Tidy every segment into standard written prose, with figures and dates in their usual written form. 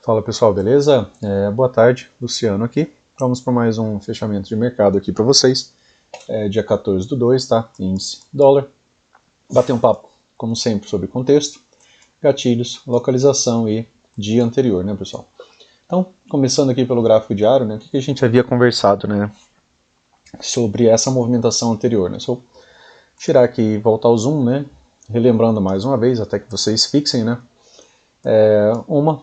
Fala pessoal, beleza? Boa tarde, Luciano aqui. Vamos para mais um fechamento de mercado aqui para vocês. Dia 14/2, tá? Índice dólar. Bater um papo, como sempre, sobre contexto, gatilhos, localização e dia anterior, né, pessoal? Então, começando aqui pelo gráfico diário, né? O que a gente havia conversado, né? Sobre essa movimentação anterior, né? Se eu tirar aqui e voltar ao zoom, né? Relembrando mais uma vez, até que vocês fixem, né? Uma,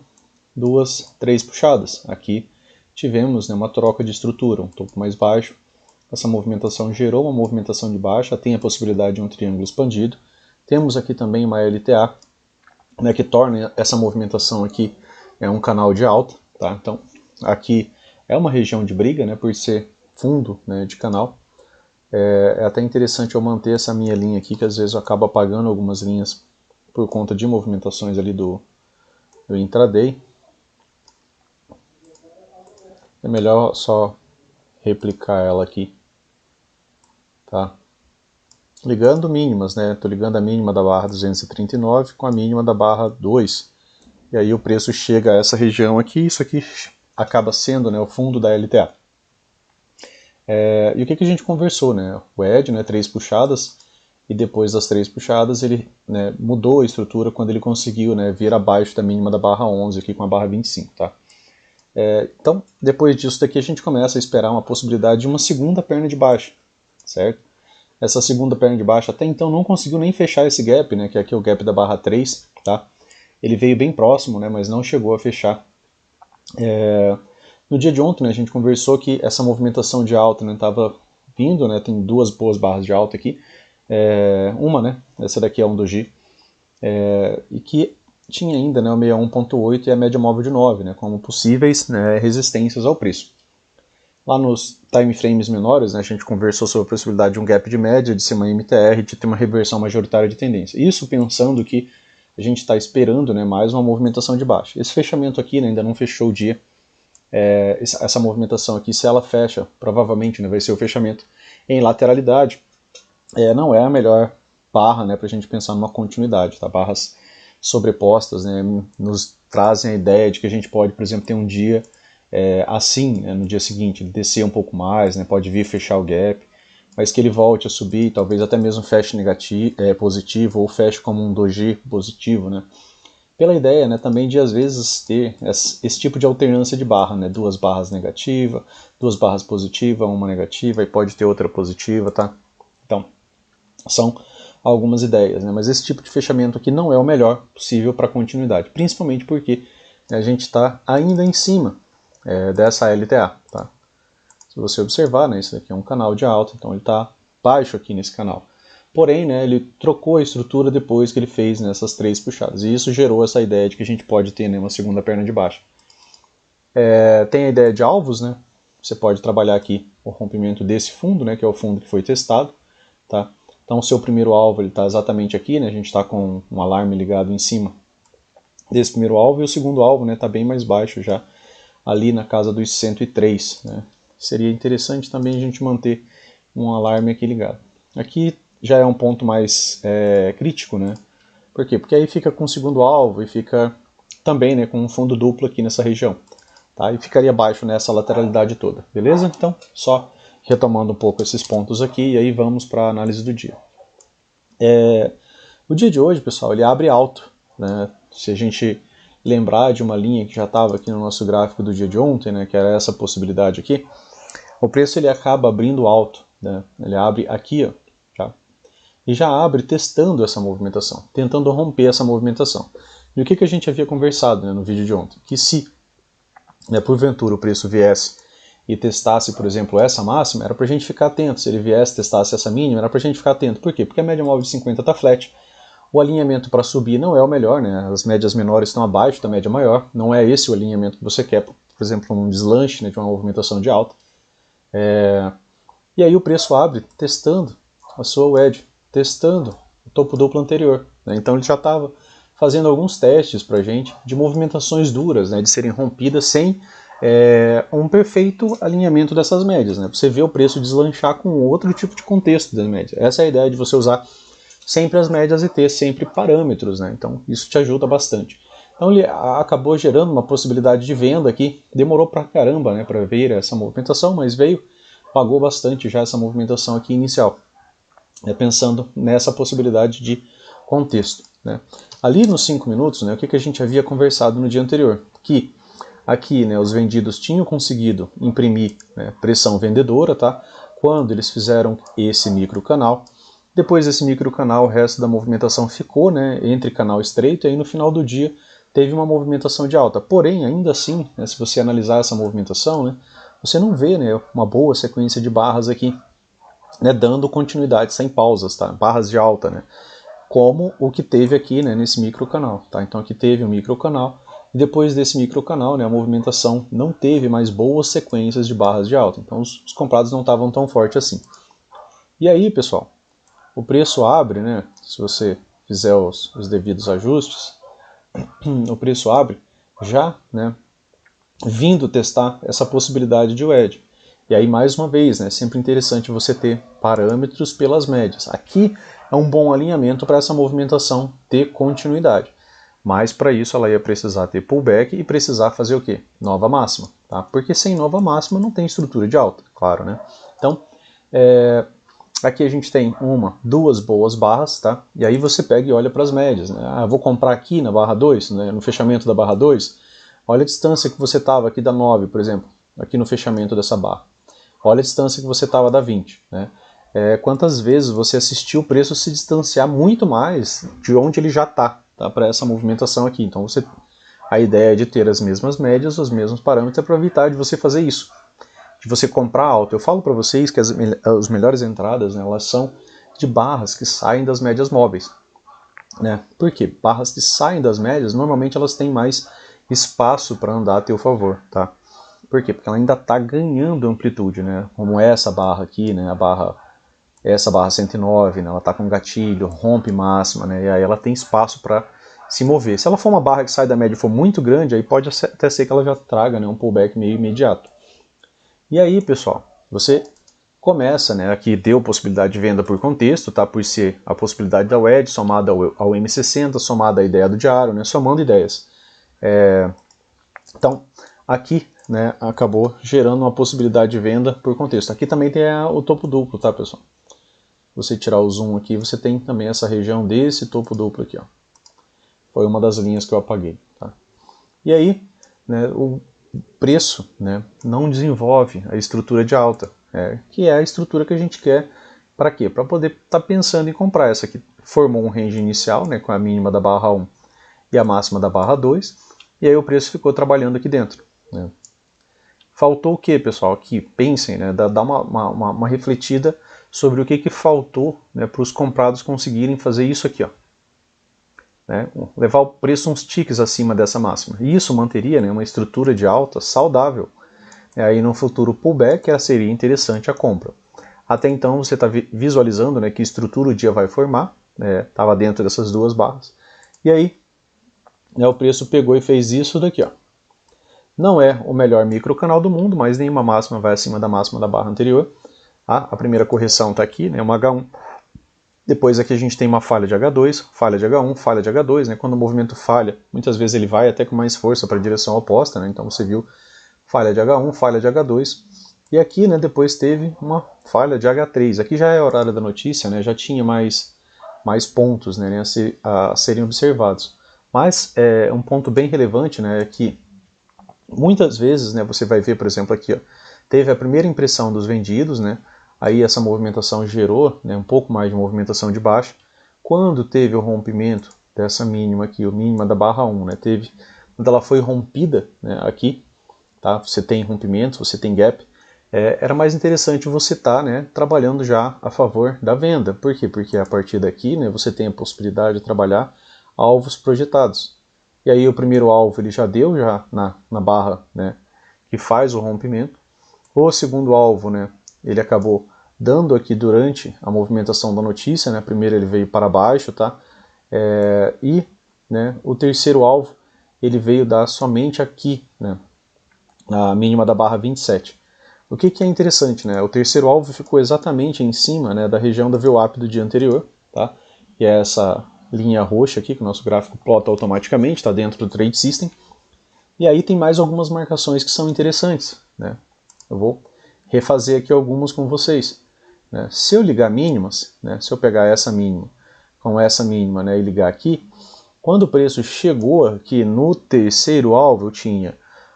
duas, três puxadas. Aqui tivemos, né, uma troca de estrutura, um topo mais baixo. Essa movimentação gerou uma movimentação de baixa, tem a possibilidade de um triângulo expandido. Temos aqui também uma LTA, né, que torna essa movimentação aqui um canal de alta. Tá? Então aqui é uma região de briga, né, por ser fundo, né, de canal. É até interessante eu manter essa minha linha aqui, que às vezes eu acabo apagando algumas linhas por conta de movimentações ali do intraday. É melhor só replicar ela aqui, tá? Ligando mínimas, né? Tô ligando a mínima da barra 239 com a mínima da barra 2. E aí o preço chega a essa região aqui, isso aqui acaba sendo, né, o fundo da LTA. E o que a gente conversou, né? O ED, né, 3 puxadas, e depois das 3 puxadas ele, né, mudou a estrutura quando ele conseguiu, né, vir abaixo da mínima da barra 11 aqui com a barra 25, tá? Então, depois disso daqui a gente começa a esperar uma possibilidade de uma segunda perna de baixa, certo? Essa segunda perna de baixa até então não conseguiu nem fechar esse gap, né, que aqui é o gap da barra 3, tá? Ele veio bem próximo, né, mas não chegou a fechar. No dia de ontem, né, a gente conversou que essa movimentação de alta estava vindo, né, tem duas boas barras de alta aqui, uma, né, essa daqui é um doji, e que tinha ainda, né, o 61.8 e a média móvel de 9, né, como possíveis, né, resistências ao preço. Lá nos time frames menores, né, a gente conversou sobre a possibilidade de um gap de média, de ser uma MTR, de ter uma reversão majoritária de tendência. Isso pensando que a gente está esperando, né, mais uma movimentação de baixa. Esse fechamento aqui, né, ainda não fechou o dia. Essa movimentação aqui, se ela fecha, provavelmente, né, vai ser o fechamento em lateralidade. Não é a melhor barra, né, para a gente pensar numa continuidade. Tá? Barras sobrepostas, né, nos trazem a ideia de que a gente pode, por exemplo, ter um dia assim, né, no dia seguinte, ele descer um pouco mais, né, pode vir fechar o gap, mas que ele volte a subir, talvez até mesmo feche negativo, positivo, ou feche como um doji positivo, né, pela ideia, né, também de às vezes ter esse tipo de alternância de barra, né, duas barras negativas, duas barras positivas, uma negativa, e pode ter outra positiva, tá? Então, são algumas ideias, né, mas esse tipo de fechamento aqui não é o melhor possível para continuidade, principalmente porque a gente está ainda em cima dessa LTA, tá? Se você observar, né, isso aqui é um canal de alta, então ele está baixo aqui nesse canal. Porém, né, ele trocou a estrutura depois que ele fez nessas 3 puxadas, e isso gerou essa ideia de que a gente pode ter, né, uma segunda perna de baixa. Tem a ideia de alvos, né? Você pode trabalhar aqui o rompimento desse fundo, né, que é o fundo que foi testado, tá? Então o seu primeiro alvo está exatamente aqui, né? A gente está com um alarme ligado em cima desse primeiro alvo, e o segundo alvo está bem mais baixo já, ali na casa dos 103. Né? Seria interessante também a gente manter um alarme aqui ligado. Aqui já é um ponto mais crítico, né? Por quê? Porque aí fica com o segundo alvo e fica também, né, com um fundo duplo aqui nessa região. Tá? E ficaria baixo nessa lateralidade toda, beleza? Então, só retomando um pouco esses pontos aqui, e aí vamos para a análise do dia. O dia de hoje, pessoal, ele abre alto, né? Se a gente lembrar de uma linha que já estava aqui no nosso gráfico do dia de ontem, né, que era essa possibilidade aqui, o preço ele acaba abrindo alto, né? Ele abre aqui, ó, e já abre testando essa movimentação, tentando romper essa movimentação. E o que a gente havia conversado, né, no vídeo de ontem? Que se, né, porventura o preço viesse e testasse, por exemplo, essa máxima, era para a gente ficar atento. Se ele viesse e testasse essa mínima, era para a gente ficar atento. Por quê? Porque a média móvel de 50 está flat. O alinhamento para subir não é o melhor, né? As médias menores estão abaixo da média maior. Não é esse o alinhamento que você quer, por exemplo, num deslanche, né, de uma movimentação de alta. E aí o preço abre testando a sua wedge, testando o topo duplo anterior. Né? Então ele já estava fazendo alguns testes para a gente de movimentações duras, né, de serem rompidas sem um perfeito alinhamento dessas médias. Né? Você vê o preço deslanchar com outro tipo de contexto das médias. Essa é a ideia de você usar sempre as médias e ter sempre parâmetros, né? Então isso te ajuda bastante. Então ele acabou gerando uma possibilidade de venda aqui, demorou pra caramba, né, para ver essa movimentação, mas veio, pagou bastante já essa movimentação aqui inicial, pensando nessa possibilidade de contexto, né. Ali nos 5 minutos, né, o que a gente havia conversado no dia anterior, que aqui, né, os vendidos tinham conseguido imprimir, né, pressão vendedora, tá, quando eles fizeram esse microcanal. Depois desse microcanal, o resto da movimentação ficou, né, entre canal estreito, e aí no final do dia teve uma movimentação de alta. Porém, ainda assim, né, se você analisar essa movimentação, né, você não vê, né, uma boa sequência de barras aqui, né, dando continuidade sem pausas, tá, barras de alta, né, como o que teve aqui, né, nesse microcanal. Tá? Então aqui teve um microcanal, e depois desse microcanal, né, a movimentação não teve mais boas sequências de barras de alta. Então os comprados não estavam tão fortes assim. E aí, pessoal, o preço abre, né, se você fizer os devidos ajustes, o preço abre já, né, vindo testar essa possibilidade de wedge. E aí, mais uma vez, né, sempre interessante você ter parâmetros pelas médias. Aqui é um bom alinhamento para essa movimentação ter continuidade. Mas para isso ela ia precisar ter pullback e precisar fazer o quê? Nova máxima. Tá? Porque sem nova máxima não tem estrutura de alta, claro, né? Então, aqui a gente tem duas boas barras, tá? E aí você pega e olha para as médias, né? Ah, eu vou comprar aqui na barra 2, né, no fechamento da barra 2, olha a distância que você estava aqui da 9, por exemplo, aqui no fechamento dessa barra. Olha a distância que você estava da 20, né? Quantas vezes você assistiu o preço se distanciar muito mais de onde ele já está, tá, para essa movimentação aqui. Então a ideia é de ter as mesmas médias, os mesmos parâmetros, é para evitar de você fazer isso, de você comprar alto. Eu falo para vocês que as melhores entradas, né, elas são de barras que saem das médias móveis, né? Por quê? Barras que saem das médias, normalmente elas têm mais espaço para andar a teu favor, tá? Por quê? Porque ela ainda está ganhando amplitude, né? Como essa barra aqui, né? Essa barra 109, né? Ela está com gatilho, rompe máxima, né? E aí ela tem espaço para se mover. Se ela for uma barra que sai da média e for muito grande, aí pode até ser que ela já traga, né, um pullback meio imediato. E aí, pessoal, você começa, né? Aqui deu possibilidade de venda por contexto, tá? Por ser a possibilidade da wedge somada ao M60, somada à ideia do diário, né? Somando ideias. Então, aqui, né, acabou gerando uma possibilidade de venda por contexto. Aqui também tem o topo duplo, tá, pessoal? Você tirar o zoom aqui, você tem também essa região desse topo duplo aqui, ó. Foi uma das linhas que eu apaguei, tá? E aí, né, o preço, né, não desenvolve a estrutura de alta, que é a estrutura que a gente quer. Para quê? Para poder estar pensando em comprar. Essa aqui formou um range inicial, né, com a mínima da barra 1 e a máxima da barra 2, e aí o preço ficou trabalhando aqui dentro, né. Faltou o que, pessoal? Aqui, pensem, né, dá uma refletida sobre o que faltou, né, para os comprados conseguirem fazer isso aqui, ó, né, levar o preço uns ticks acima dessa máxima. E isso manteria, né, uma estrutura de alta saudável. E aí no futuro pullback seria interessante a compra. Até então você está visualizando, né, que estrutura o dia vai formar, estava dentro dessas duas barras. E aí, né, o preço pegou e fez isso daqui, ó. Não é o melhor microcanal do mundo, mas nenhuma máxima vai acima da máxima da barra anterior. A primeira correção está aqui, né, uma H1. Depois aqui a gente tem uma falha de H2, falha de H1, falha de H2. Né, quando o movimento falha, muitas vezes ele vai até com mais força para a direção oposta. Né, então você viu falha de H1, falha de H2. E aqui, né, depois teve uma falha de H3. Aqui já é horário da notícia, né, já tinha mais pontos, né, a serem observados. Mas um ponto bem relevante, né, é que muitas vezes, né, você vai ver, por exemplo, aqui, ó, teve a primeira impressão dos vendidos, né, aí essa movimentação gerou, né, um pouco mais de movimentação de baixa. Quando teve o rompimento dessa mínima aqui, o mínima da barra 1, né, quando ela foi rompida, né, aqui, tá, você tem rompimento, você tem gap, era mais interessante você estar, né, trabalhando já a favor da venda. Por quê? Porque a partir daqui, né, você tem a possibilidade de trabalhar alvos projetados. E aí o primeiro alvo ele já deu na barra, né, que faz o rompimento. O segundo alvo, né, ele acabou dando aqui durante a movimentação da notícia, né, primeiro ele veio para baixo, tá? E, né, o terceiro alvo ele veio dar somente aqui, né, a mínima da barra 27. O que é interessante, né? O terceiro alvo ficou exatamente em cima, né, da região da VWAP do dia anterior, tá? Que é linha roxa aqui, que o nosso gráfico plota automaticamente, está dentro do Trade System. E aí tem mais algumas marcações que são interessantes, né? Eu vou refazer aqui algumas com vocês, né? Se eu ligar mínimas, né, se eu pegar essa mínima com essa mínima, né, e ligar aqui, quando o preço chegou aqui no terceiro alvo, eu tinha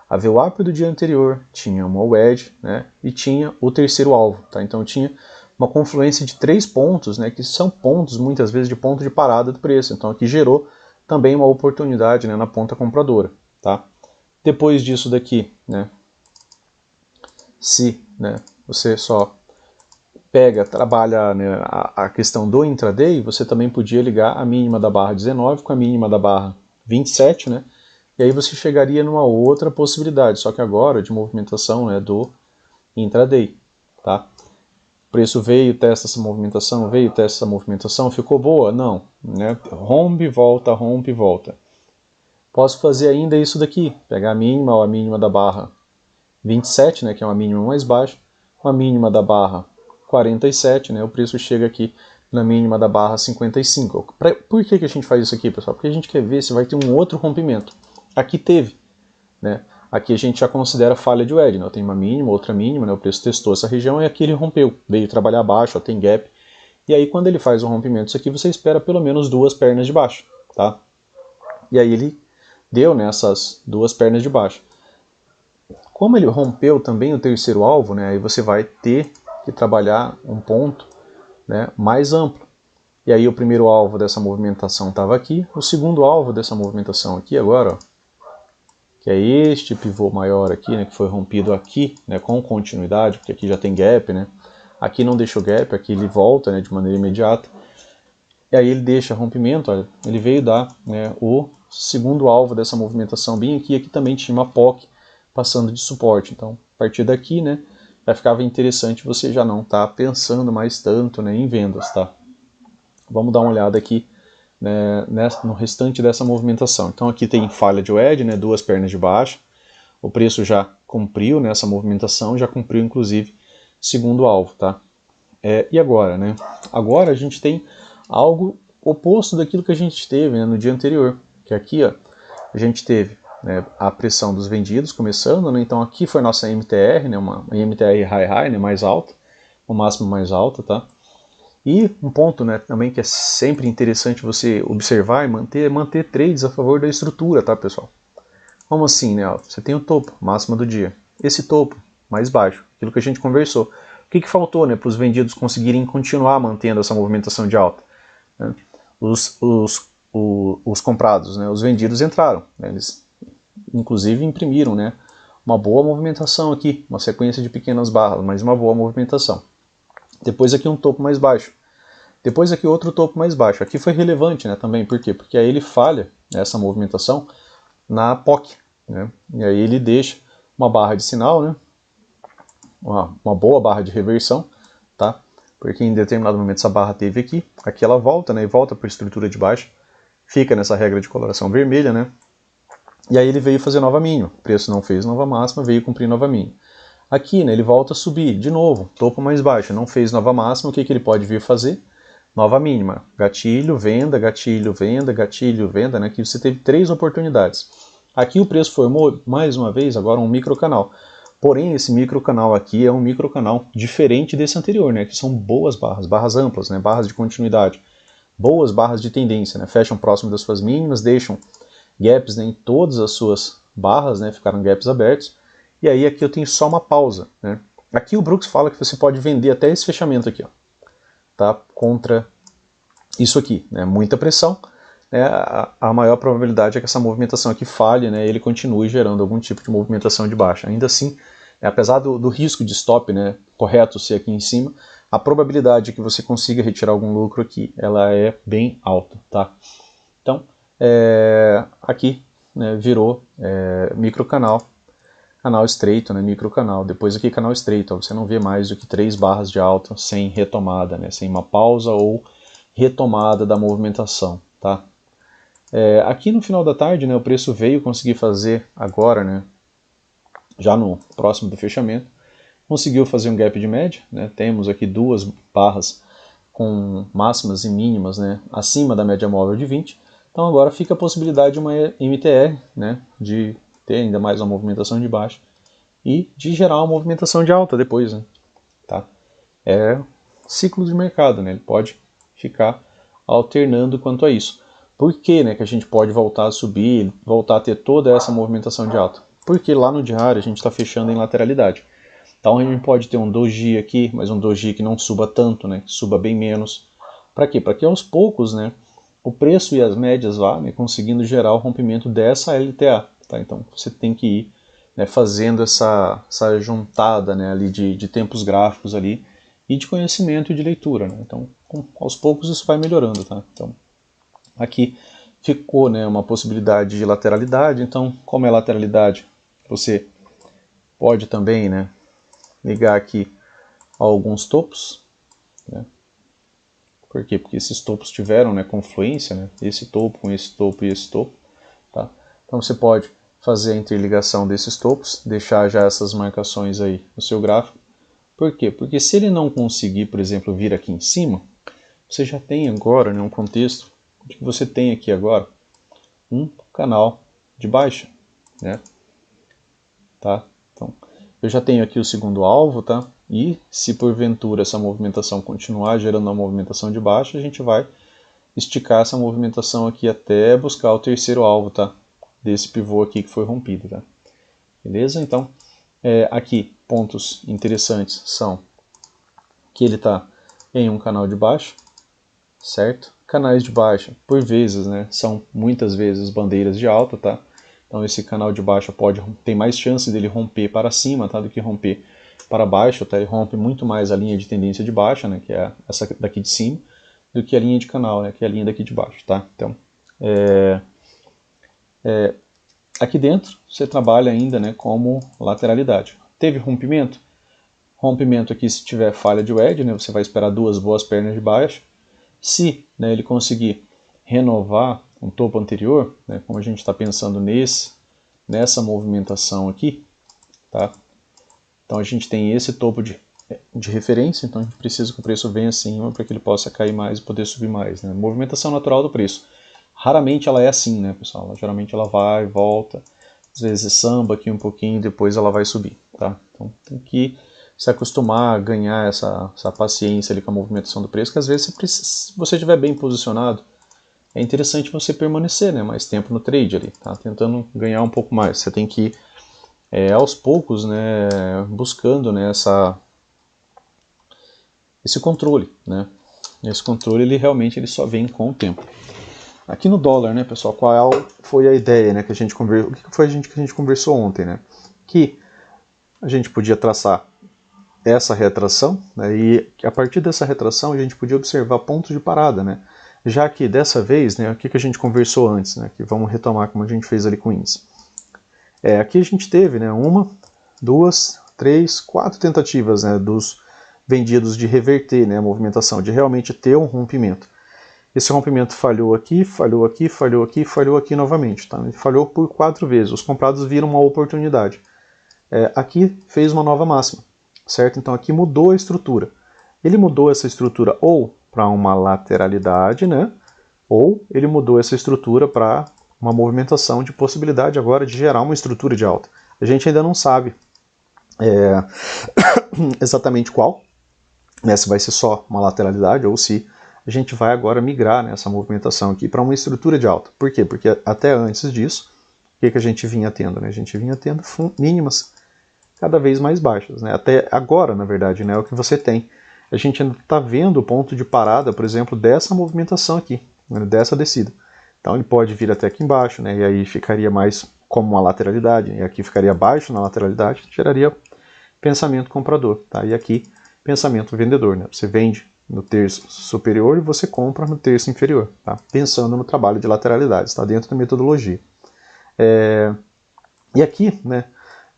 a VWAP do dia anterior, tinha uma wedge, né, e tinha o terceiro alvo. Tá? Então eu tinha uma confluência de 3 pontos, né, que são pontos, muitas vezes, de ponto de parada do preço. Então aqui gerou também uma oportunidade, né, na ponta compradora. Tá? Depois disso daqui, né, se, né, você só trabalha, né, a questão do intraday, você também podia ligar a mínima da barra 19 com a mínima da barra 27, né, e aí você chegaria numa outra possibilidade, só que agora de movimentação, né, do intraday. Tá? O preço veio, testa essa movimentação, ficou boa? Não. Né? Rompe, volta, rompe, volta. Posso fazer ainda isso daqui, pegar a mínima ou a mínima da barra 27, né, que é uma mínima mais baixa, com a mínima da barra 47, né, o preço chega aqui na mínima da barra 55. Por que a gente faz isso aqui, pessoal? Porque a gente quer ver se vai ter um outro rompimento. Aqui teve, né? Aqui a gente já considera falha de wedge, né? Tem uma mínima, outra mínima, né? O preço testou essa região e aqui ele rompeu, veio trabalhar abaixo, ó, tem gap. E aí quando ele faz um rompimento, isso aqui você espera pelo menos 2 pernas de baixo, tá? E aí ele deu nessas 2 pernas de baixo. Como ele rompeu também o terceiro alvo, né? Aí você vai ter que trabalhar um ponto, né, mais amplo. E aí o primeiro alvo dessa movimentação estava aqui, o segundo alvo dessa movimentação aqui agora, ó, que é este pivô maior aqui, né, que foi rompido aqui, né, com continuidade, porque aqui já tem gap, né, aqui não deixou gap, aqui ele volta, né, de maneira imediata, e aí ele deixa rompimento, olha, ele veio dar, né, o segundo alvo dessa movimentação bem aqui, aqui também tinha uma POC passando de suporte, então a partir daqui, né, já ficava interessante você já não estar pensando mais tanto, né, em vendas, tá? Vamos dar uma olhada aqui, né, no restante dessa movimentação. Então aqui tem falha de wedge, né, 2 pernas de baixo, o preço já cumpriu nessa movimentação, já cumpriu inclusive segundo alvo, tá? E agora, né? Agora a gente tem algo oposto daquilo que a gente teve, né, no dia anterior, que aqui, ó, a gente teve, né, a pressão dos vendidos começando, né, então aqui foi nossa MTR, né, uma MTR high, né, mais alta, o máximo mais alta, tá? E um ponto, né, também que é sempre interessante você observar e manter trades a favor da estrutura, tá, pessoal? Como assim, né? Ó, você tem o topo, máxima do dia. Esse topo, mais baixo, aquilo que a gente conversou. O que faltou, né, para os vendidos conseguirem continuar mantendo essa movimentação de alta? Né? Os comprados, né, os vendidos entraram, né, eles inclusive imprimiram, né, uma boa movimentação aqui, uma sequência de pequenas barras, mas uma boa movimentação. Depois aqui um topo mais baixo. Depois aqui outro topo mais baixo. Aqui foi relevante, né, também. Por quê? Porque aí ele falha, essa movimentação, na POC. Né, e aí ele deixa uma barra de sinal, né, uma boa barra de reversão, tá? Porque em determinado momento essa barra teve aqui ela volta, né, e volta para a estrutura de baixo. Fica nessa regra de coloração vermelha, né? E aí ele veio fazer nova mínima, o preço não fez nova máxima, veio cumprir nova mínima. Aqui, né, ele volta a subir, de novo, topo mais baixo, não fez nova máxima, o que ele pode vir fazer? Nova mínima, gatilho, venda, gatilho, venda, gatilho, venda, né? Aqui você teve 3 oportunidades. Aqui o preço formou, mais uma vez, agora um microcanal. Porém, esse microcanal aqui é um microcanal diferente desse anterior, né? Que são boas barras, barras amplas, né? Barras de continuidade. Boas barras de tendência, né? Fecham próximo das suas mínimas, deixam gaps, né, em todas as suas barras, né, ficaram gaps abertos, e aí aqui eu tenho só uma pausa. Né. Aqui o Brooks fala que você pode vender até esse fechamento aqui, ó, tá, contra isso aqui, né, muita pressão, né, a maior probabilidade é que essa movimentação aqui falhe, né, ele continue gerando algum tipo de movimentação de baixa. Ainda assim, apesar do risco de stop, né, correto ser aqui em cima, a probabilidade de que você consiga retirar algum lucro aqui, ela é bem alta, tá? Então, aqui, né, virou microcanal, canal estreito, né, microcanal. Depois aqui canal estreito, ó, você não vê mais do que 3 barras de alta sem retomada, né, sem uma pausa ou retomada da movimentação, tá? Aqui no final da tarde, né, o preço veio conseguir fazer agora, né, já no próximo do fechamento, conseguiu fazer um gap de média, né, temos aqui 2 barras com máximas e mínimas, né, acima da média móvel de 20. Então agora fica a possibilidade de uma MTR, né, de ter ainda mais uma movimentação de baixa e de gerar uma movimentação de alta depois, né, tá? É ciclo de mercado, né, ele pode ficar alternando quanto a isso. Por que, né, que a gente pode voltar a subir, voltar a ter toda essa movimentação de alta? Porque lá no diário a gente está fechando em lateralidade. Então a gente pode ter um doji aqui, mas um doji que não suba tanto, né, que suba bem menos. Para quê? Para que aos poucos, né, o preço e as médias vá, né, conseguindo gerar o rompimento dessa LTA. Tá? Então você tem que ir, né, fazendo essa juntada, né, ali de tempos gráficos ali e de conhecimento e de leitura. Né? Então aos poucos isso vai melhorando. Tá? Então aqui ficou, né, uma possibilidade de lateralidade. Então como é lateralidade, você pode também, né, ligar aqui alguns topos, né? Por quê? Porque esses topos tiveram, né, confluência, né? Esse topo com esse topo e esse topo, tá? Então você pode fazer a interligação desses topos, deixar já essas marcações aí no seu gráfico. Por quê? Porque se ele não conseguir, por exemplo, vir aqui em cima, você já tem agora, né, um contexto de que você tem aqui agora um canal de baixa, né? Tá? Então, eu já tenho aqui o segundo alvo, tá? E se porventura essa movimentação continuar gerando uma movimentação de baixa, a gente vai esticar essa movimentação aqui até buscar o terceiro alvo, tá? Desse pivô aqui que foi rompido, tá? Beleza? Então, aqui pontos interessantes são que ele está em um canal de baixa, certo? Canais de baixa, por vezes, né, são muitas vezes bandeiras de alta, tá? Então esse canal de baixa tem mais chance dele romper para cima, tá, do que romper para baixo, tá? Ele rompe muito mais a linha de tendência de baixa, né, que é essa daqui de cima, do que a linha de canal, né, que é a linha daqui de baixo, tá? Então, aqui dentro você trabalha ainda, né, como lateralidade. Teve rompimento? Rompimento aqui, se tiver falha de wedge, né, você vai esperar duas boas pernas de baixa. Se, né, ele conseguir renovar um topo anterior, né, como a gente está pensando nessa movimentação aqui, tá? Então a gente tem esse topo de referência, então a gente precisa que o preço venha acima para que ele possa cair mais e poder subir mais, né? Movimentação natural do preço. Raramente ela é assim, né, pessoal? Geralmente ela vai, volta, às vezes samba aqui um pouquinho e depois ela vai subir, tá? Então tem que se acostumar a ganhar essa paciência ali com a movimentação do preço, que às vezes se você estiver bem posicionado, é interessante você permanecer, né, mais tempo no trade ali, tá? Tentando ganhar um pouco mais. Você tem que ir aos poucos, né, buscando, né, esse controle, né? Esse controle ele realmente só vem com o tempo. Aqui no dólar, né, pessoal, qual foi a ideia, né, que a gente conversou? O que foi que a gente conversou ontem, né? Que a gente podia traçar essa retração, né, e a partir dessa retração a gente podia observar pontos de parada, né? Já que dessa vez, né, o que a gente conversou antes, né, que vamos retomar como a gente fez ali com o índice. Aqui a gente teve, né, 1, 2, 3, 4 tentativas, né, dos vendidos de reverter, né, a movimentação, de realmente ter um rompimento. Esse rompimento falhou aqui, falhou aqui, falhou aqui, falhou aqui novamente. Tá? Ele falhou por 4 vezes. Os comprados viram uma oportunidade. Aqui fez uma nova máxima, certo? Então aqui mudou a estrutura. Ele mudou essa estrutura ou para uma lateralidade, né? Ou ele mudou essa estrutura para uma movimentação de possibilidade agora de gerar uma estrutura de alta. A gente ainda não sabe exatamente qual, né? Se vai ser só uma lateralidade ou se a gente vai agora migrar nessa movimentação aqui para uma estrutura de alta. Por quê? Porque até antes disso, o que a gente vinha tendo? Né? A gente vinha tendo mínimas cada vez mais baixas. Né? Até agora, na verdade, né, é o que você tem. A gente ainda está vendo o ponto de parada, por exemplo, dessa movimentação aqui, né, dessa descida. Então ele pode vir até aqui embaixo, né, e aí ficaria mais como uma lateralidade, e aqui ficaria abaixo na lateralidade, geraria pensamento comprador. Tá? E aqui, pensamento vendedor. Né? Você vende no terço superior e você compra no terço inferior, tá? Pensando no trabalho de lateralidade, está dentro da metodologia. E aqui, né,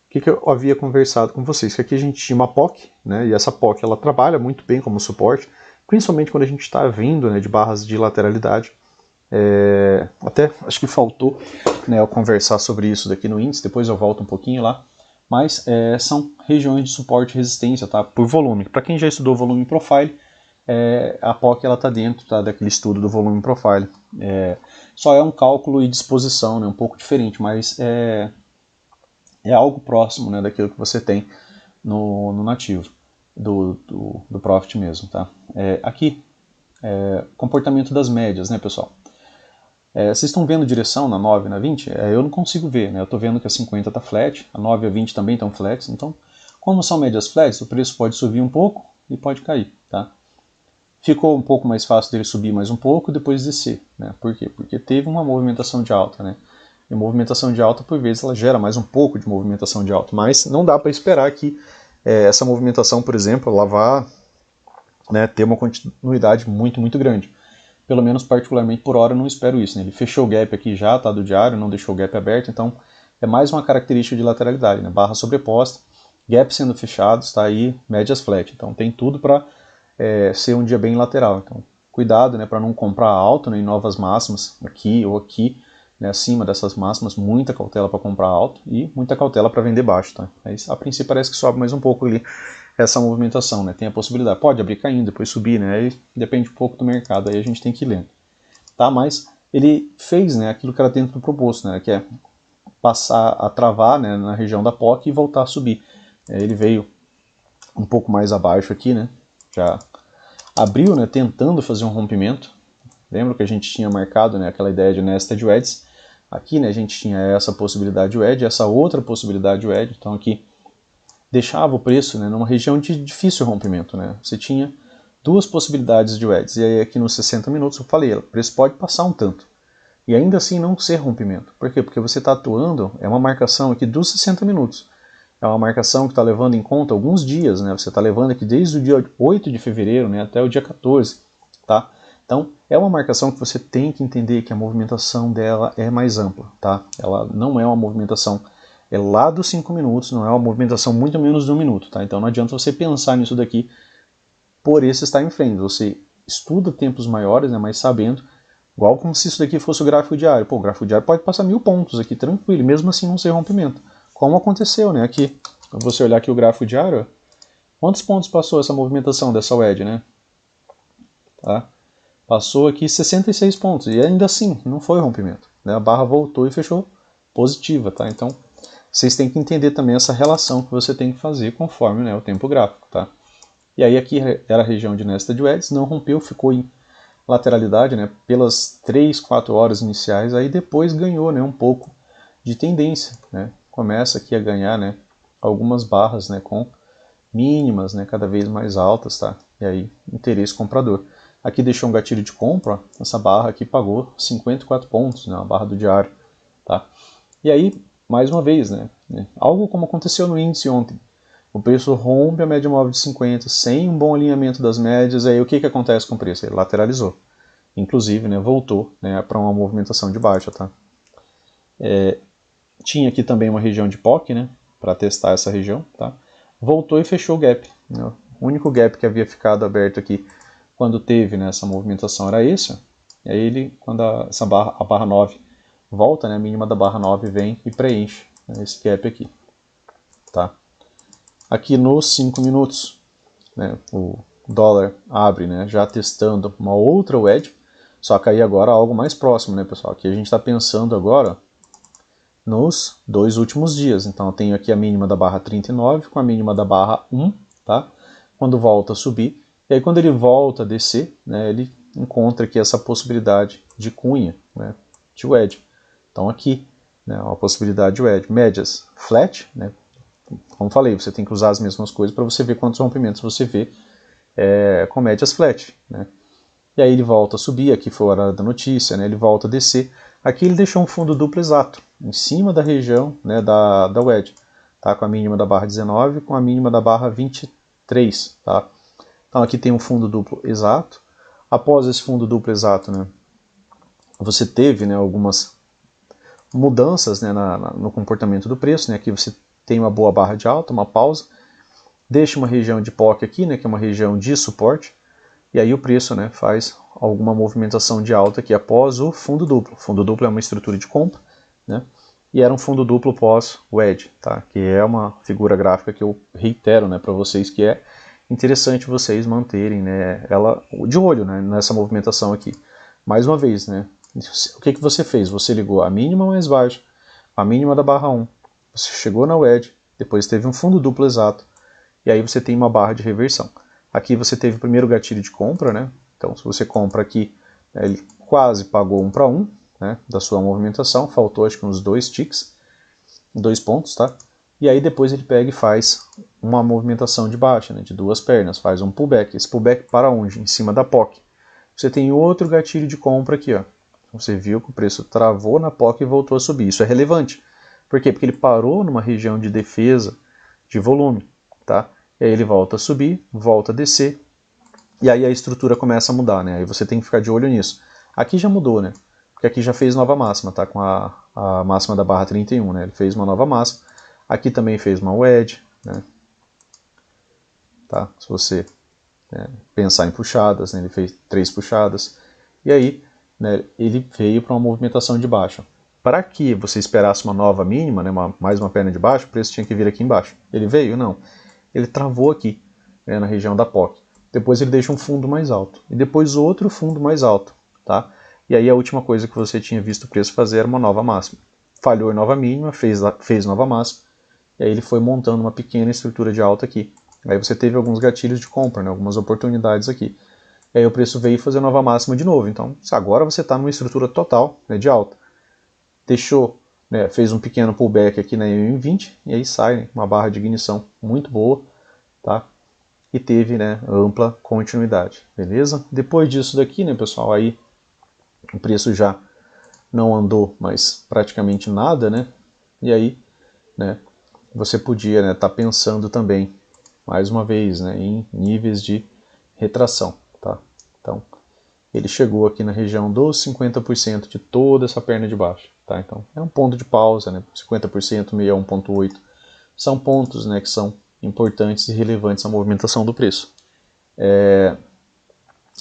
o que eu havia conversado com vocês? Que aqui a gente tinha uma POC, né, e essa POC ela trabalha muito bem como suporte, principalmente quando a gente está vindo, né, de barras de lateralidade. Até acho que faltou, né, eu conversar sobre isso daqui no índice, depois eu volto um pouquinho lá, mas são regiões de suporte e resistência, tá, por volume. Para quem já estudou volume profile, a POC está dentro, tá, daquele estudo do volume profile. Só é um cálculo e disposição, né, um pouco diferente, mas é algo próximo, né, daquilo que você tem no nativo, do Profit mesmo. Tá? Aqui, comportamento das médias, né, pessoal? Vocês estão vendo direção na 9 e na 20? Eu não consigo ver, né? Eu estou vendo que a 50 está flat, a 9 e a 20 também estão flats, então, como são médias flats, o preço pode subir um pouco e pode cair, tá? Ficou um pouco mais fácil dele subir mais um pouco e depois descer, né? Por quê? Porque teve uma movimentação de alta, né? E movimentação de alta, por vezes, ela gera mais um pouco de movimentação de alta, mas não dá para esperar que essa movimentação, por exemplo, ela vá, né, ter uma continuidade muito, muito grande. Pelo menos particularmente por hora eu não espero isso, né? Ele fechou o gap aqui já, tá, do diário, não deixou o gap aberto, então é mais uma característica de lateralidade, né? Barra sobreposta, gap sendo fechado, está aí médias flat, então tem tudo para ser um dia bem lateral. Então cuidado, né, para não comprar alto, né, em novas máximas aqui ou aqui, né, acima dessas máximas, muita cautela para comprar alto e muita cautela para vender baixo, tá? Mas a princípio parece que sobe mais um pouco ali essa movimentação, né? Tem a possibilidade, pode abrir caindo, depois subir, né? Aí depende um pouco do mercado, aí a gente tem que ir lendo, tá? Mas ele fez, né, aquilo que era dentro do proposto, né, que é passar a travar, né, na região da POC e voltar a subir. Ele veio um pouco mais abaixo aqui, né? Já abriu, né, tentando fazer um rompimento. Lembra que a gente tinha marcado, né, aquela ideia de nested wedges? Aqui, né, a gente tinha essa possibilidade de wedge, essa outra possibilidade de wedge. Então aqui deixava o preço, né, numa região de difícil rompimento, né? Você tinha duas possibilidades de wedges, e aí aqui nos 60 minutos eu falei, o preço pode passar um tanto, e ainda assim não ser rompimento. Por quê? Porque você está atuando, é uma marcação aqui dos 60 minutos, é uma marcação que está levando em conta alguns dias, né? Você está levando aqui desde o dia 8 de fevereiro, né, até o dia 14, tá? Então, é uma marcação que você tem que entender que a movimentação dela é mais ampla, tá? Ela não é uma movimentação lá dos 5 minutos, não é uma movimentação muito menos de 1 minuto, tá? Então não adianta você pensar nisso daqui por esse time frame. Você estuda tempos maiores, né, mas sabendo, igual como se isso daqui fosse o gráfico diário. Pô, o gráfico diário pode passar 1000 pontos aqui, tranquilo, mesmo assim não ser rompimento. Como aconteceu, né, aqui. Se você olhar aqui o gráfico diário, quantos pontos passou essa movimentação dessa wedge, né? Tá? Passou aqui 66 pontos, e ainda assim, não foi rompimento, né? A barra voltou e fechou positiva, tá? Então, vocês têm que entender também essa relação que você tem que fazer conforme, né, o tempo gráfico, tá? E aí aqui era a região de nested wedges, não rompeu, ficou em lateralidade, né, pelas 3, 4 horas iniciais, aí depois ganhou, né, um pouco de tendência, né? Começa aqui a ganhar, né, algumas barras, né, com mínimas, né, cada vez mais altas, tá? E aí interesse comprador. Aqui deixou um gatilho de compra, ó, essa barra aqui pagou 54 pontos, né, a barra do diário, tá? E aí, mais uma vez, né, algo como aconteceu no índice ontem, o preço rompe a média móvel de 50, sem um bom alinhamento das médias, aí o que acontece com o preço? Ele lateralizou, inclusive, né, voltou, né, para uma movimentação de baixa, tá? Tinha aqui também uma região de POC, né, para testar essa região, tá? Voltou e fechou o gap, né? O único gap que havia ficado aberto aqui quando teve, né, essa movimentação era esse, ó. E aí ele, quando a barra 9 volta, né, a mínima da barra 9 vem e preenche, né, esse gap aqui, tá? Aqui nos 5 minutos, né, o dólar abre, né, já testando uma outra wedge, só que aí agora algo mais próximo, né, pessoal? Aqui a gente está pensando agora nos 2 últimos dias. Então eu tenho aqui a mínima da barra 39 com a mínima da barra 1, tá? Quando volta a subir, e aí quando ele volta a descer, né, ele encontra aqui essa possibilidade de cunha, né, de wedge. Então aqui, né, uma possibilidade de wedge. Médias flat, né, como falei, você tem que usar as mesmas coisas para você ver quantos rompimentos você vê com médias flat, né. E aí ele volta a subir, aqui foi o horário da notícia, né, ele volta a descer. Aqui ele deixou um fundo duplo exato, em cima da região, né, da wedge, tá, com a mínima da barra 19 com a mínima da barra 23, tá. Então aqui tem um fundo duplo exato. Após esse fundo duplo exato, né, você teve, né, algumas mudanças, né, no comportamento do preço, né. Aqui você tem uma boa barra de alta, uma pausa, deixa uma região de POC aqui, né, que é uma região de suporte, e aí o preço, né, faz alguma movimentação de alta aqui após o fundo duplo. O fundo duplo é uma estrutura de compra, né, e era um fundo duplo pós wedge, tá, que é uma figura gráfica que eu reitero, né, para vocês, que é interessante vocês manterem, né, ela de olho, né, nessa movimentação aqui. Mais uma vez, né, o que você fez? Você ligou a mínima mais baixa, a mínima da barra 1, você chegou na wedge, depois teve um fundo duplo exato, e aí você tem uma barra de reversão. Aqui você teve o primeiro gatilho de compra, né, então se você compra aqui, ele quase pagou 1 para 1, né, da sua movimentação, faltou acho que uns 2 ticks, 2 pontos, tá? E aí depois ele pega e faz uma movimentação de baixa, né, de duas pernas, faz um pullback. Esse pullback para onde? Em cima da POC. Você tem outro gatilho de compra aqui, ó. Você viu que o preço travou na POC e voltou a subir. Isso é relevante. Por quê? Porque ele parou numa região de defesa de volume, tá? E aí ele volta a subir, volta a descer, e aí a estrutura começa a mudar, né? Aí você tem que ficar de olho nisso. Aqui já mudou, né? Porque aqui já fez nova máxima, tá? Com a máxima da barra 31, né? Ele fez uma nova máxima. Aqui também fez uma wedge, né? Tá? Se você pensar em puxadas, né? Ele fez 3 puxadas. E aí, né, ele veio para uma movimentação de baixa. Para que você esperasse uma nova mínima, né, mais uma perna de baixo, o preço tinha que vir aqui embaixo. Ele veio? Não. Ele travou aqui, né, na região da POC. Depois ele deixa um fundo mais alto. E depois outro fundo mais alto. Tá? E aí a última coisa que você tinha visto o preço fazer era uma nova máxima. Falhou em nova mínima, fez nova máxima. E aí ele foi montando uma pequena estrutura de alta aqui. Aí você teve alguns gatilhos de compra, né, algumas oportunidades aqui. E aí o preço veio fazer nova máxima de novo. Então agora você está numa estrutura total, né, de alta. Deixou, né, fez um pequeno pullback aqui na M20 e aí sai, né, uma barra de ignição muito boa, tá? E teve, né, ampla continuidade, beleza? Depois disso daqui, né, pessoal, aí o preço já não andou mais praticamente nada, né? E aí, né, você podia, né, tá pensando também, mais uma vez, né, em níveis de retração, tá? Então, ele chegou aqui na região dos 50% de toda essa perna de baixo, tá? Então, é um ponto de pausa, né? 50%, 61,8 são pontos, né, que são importantes e relevantes à movimentação do preço.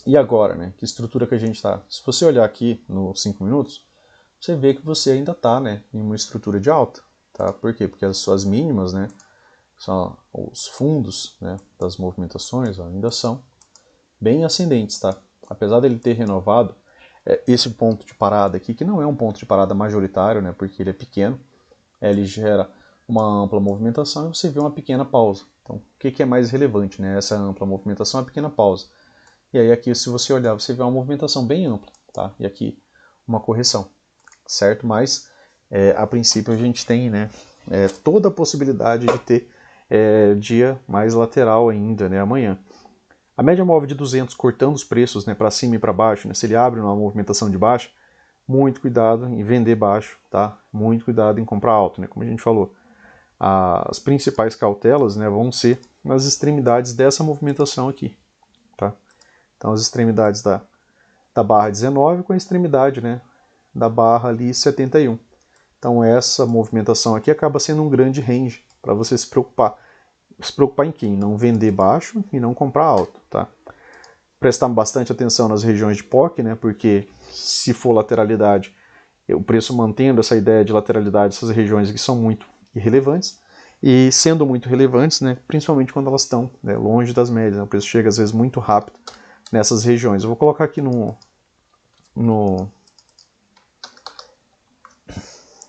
E agora, né, que estrutura que a gente está? Se você olhar aqui nos 5 minutos, você vê que você ainda está, né, em uma estrutura de alta, tá? Por quê? Porque as suas mínimas, né, são os fundos, né, das movimentações, ó, ainda são bem ascendentes, tá? Apesar dele ter renovado esse ponto de parada aqui, que não é um ponto de parada majoritário, né, porque ele é pequeno, ele gera uma ampla movimentação e você vê uma pequena pausa. Então, o que é mais relevante, né? Essa ampla movimentação é a pequena pausa. E aí aqui, se você olhar, você vê uma movimentação bem ampla, tá? E aqui uma correção, certo? Mas, a princípio, a gente tem, né, toda a possibilidade de ter dia mais lateral ainda, né, amanhã. A média móvel de 200 cortando os preços, né, para cima e para baixo, né, se ele abre numa movimentação de baixa, muito cuidado em vender baixo, tá? Muito cuidado em comprar alto, né, como a gente falou. As principais cautelas, né, vão ser nas extremidades dessa movimentação aqui, tá? Então as extremidades da barra 19 com a extremidade, né, da barra ali 71. Então essa movimentação aqui acaba sendo um grande range para você se preocupar. Se preocupar em quê? Em não vender baixo e não comprar alto, tá? Prestar bastante atenção nas regiões de POC, né? Porque se for lateralidade, o preço mantendo essa ideia de lateralidade, essas regiões aqui são muito irrelevantes. E sendo muito relevantes, né? Principalmente quando elas estão, né, longe das médias, né? O preço chega às vezes muito rápido nessas regiões. Eu vou colocar aqui no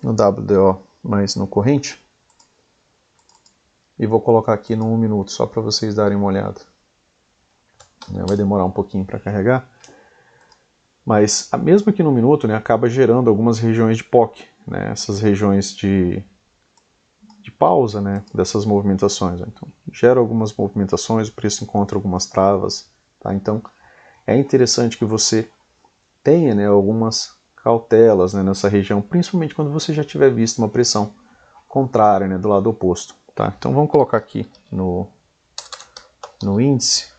WDO, mas no corrente. E vou colocar aqui no 1 minuto, só para vocês darem uma olhada. Vai demorar um pouquinho para carregar. Mas mesmo aqui no minuto, né, acaba gerando algumas regiões de POC, né, essas regiões de pausa, né, dessas movimentações. Então, gera algumas movimentações, o preço encontra algumas travas. Tá? Então, é interessante que você tenha, né, algumas cautelas, né, nessa região, principalmente quando você já tiver visto uma pressão contrária, né, do lado oposto. Tá? Então vamos colocar aqui no índice.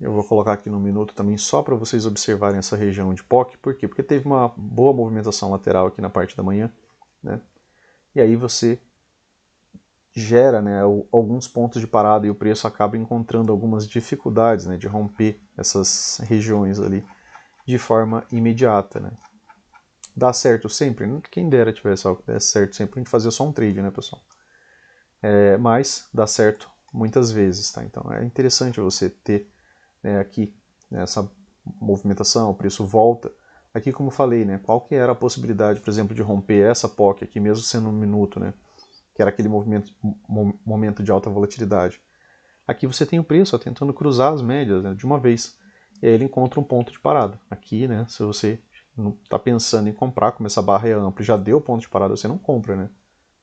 Eu vou colocar aqui no minuto também só para vocês observarem essa região de POC. Por quê? Porque teve uma boa movimentação lateral aqui na parte da manhã, né? E aí você gera, né, alguns pontos de parada e o preço acaba encontrando algumas dificuldades, né, de romper essas regiões ali de forma imediata, né? Dá certo sempre? Quem dera tivesse algo que desse certo sempre, a gente fazia só um trade, né, pessoal? mas dá certo muitas vezes, tá? Então é interessante você ter aqui essa movimentação, o preço volta. Aqui, como eu falei, né, qual que era a possibilidade, por exemplo, de romper essa POC aqui, mesmo sendo um minuto, né, que era aquele momento de alta volatilidade. Aqui você tem o preço tentando cruzar as médias, né, de uma vez, e aí ele encontra um ponto de parada. Aqui, né, se você não está pensando em comprar, como essa barra é ampla e já deu ponto de parada, você não compra, né,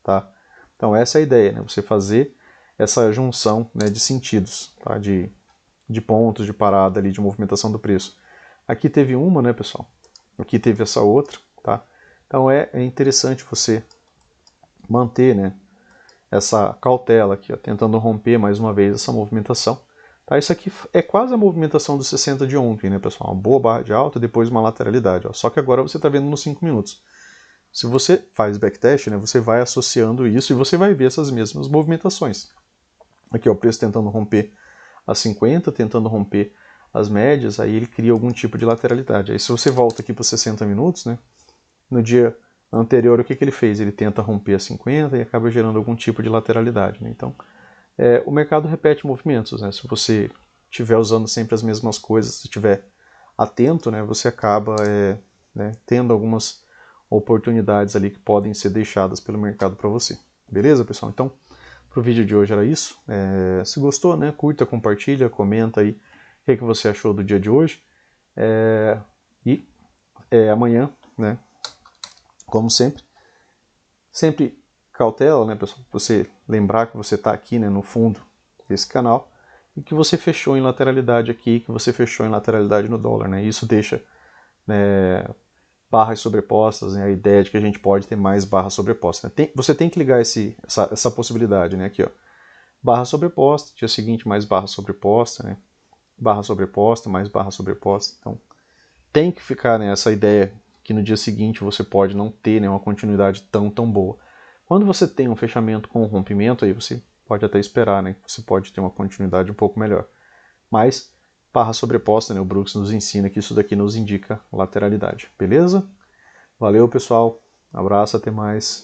tá? Então essa é a ideia, né, você fazer essa junção, né, de sentidos, tá, de pontos de parada ali, de movimentação do preço. Aqui teve uma, né, pessoal? Aqui teve essa outra, tá? Então é interessante você manter, né, essa cautela aqui, ó, tentando romper mais uma vez essa movimentação. Tá? Isso aqui é quase a movimentação dos 60 de ontem, né, pessoal? Uma boa barra de alta, depois uma lateralidade. Ó. Só que agora você está vendo nos 5 minutos. Se você faz backtest, né, você vai associando isso e você vai ver essas mesmas movimentações. Aqui, ó, o preço tentando romper as 50, tentando romper as médias, aí ele cria algum tipo de lateralidade. Aí se você volta aqui para os 60 minutos, né, no dia anterior, o que ele fez? Ele tenta romper a 50 e acaba gerando algum tipo de lateralidade. Né? Então, o mercado repete movimentos. Né? Se você estiver usando sempre as mesmas coisas, se estiver atento, né, você acaba tendo algumas oportunidades ali que podem ser deixadas pelo mercado para você. Beleza, pessoal? Então, para o vídeo de hoje era isso. Se gostou, né, curta, compartilha, comenta aí o que você achou do dia de hoje. E amanhã, né, como sempre cautela, né, pessoal, você lembrar que você está aqui, né, no fundo desse canal e que você fechou em lateralidade aqui, que você fechou em lateralidade no dólar, né, isso deixa barras sobrepostas, né, a ideia de que a gente pode ter mais barras sobrepostas. Né. Você tem que ligar essa possibilidade, né, aqui, ó, barra sobreposta, dia seguinte mais barra sobreposta, né, barra sobreposta, mais barra sobreposta, então tem que ficar nessa ideia que no dia seguinte você pode não ter, né, uma continuidade tão boa. Quando você tem um fechamento com um rompimento, aí você pode até esperar, né, você pode ter uma continuidade um pouco melhor. Mas, barra sobreposta, né, o Brooks nos ensina que isso daqui nos indica lateralidade. Beleza? Valeu, pessoal. Abraço, até mais.